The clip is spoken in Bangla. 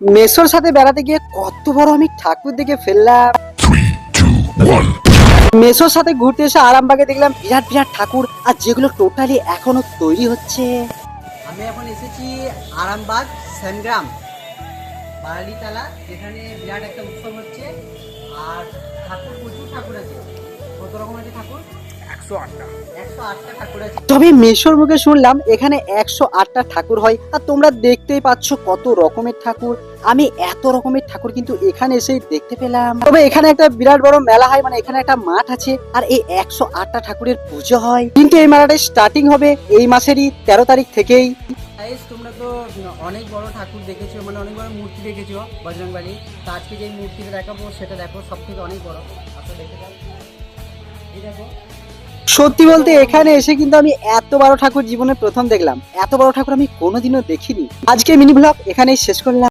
মেসোর সাথে বেড়াতে গিয়ে কত বড় আমি ঠাকুর দেখে ফেললাম। 3, 2, 1. মেসোর সাথে ঘুরতে এসে আরামবাগে দেখলাম বিরাট বিরাট ঠাকুর, আর যেগুলো টোটালি এখনো তৈরি হচ্ছে। আমি এখন এসেছি আরামবাগ সেনগ্রাম বারালিতলা, যেখানে বিরাট একটা উৎসব হচ্ছে। আর ঠাকুর, প্রচুর ঠাকুর আছে। কত রকম আছে ঠাকুর? 108টা। 108টা ঠাকুর আছে। তবে মেসোর মুখে শুনলাম এখানে 108টা ঠাকুর হয়, আর তোমরা দেখতেই পাচ্ছ কত রকমের ঠাকুর। আমি এত রকমের ঠাকুর কিন্তু এখানে এসেই দেখতে পেলাম। তবে এখানে একটা বিরাট বড় মেলা হয়, মানে এখানে একটা মাঠ আছে, আর এই 108টা ঠাকুরের পুজো হয়। কিন্তু এই মেলাটা স্টার্টিং হবে এই মাসেরই 13 তারিখ থেকেই। গাইস, তোমরা তো অনেক বড় ঠাকুর দেখেছো, মানে অনেক বড় মূর্তি দেখেছো বজরংবলী। তো আজকে যে মূর্তিটা দেখাবো সেটা দেখো, সব থেকে অনেক বড়। আচ্ছা, দেখে যাও, এই দেখো। সত্যি বলতে এখানে এসে কিন্তু আমি এত বড় ঠাকুর জীবনে প্রথম দেখলাম। এত বড় ঠাকুর আমি কোনোদিনও দেখিনি। আজকে মিনি ব্লগ এখানেই শেষ করলাম।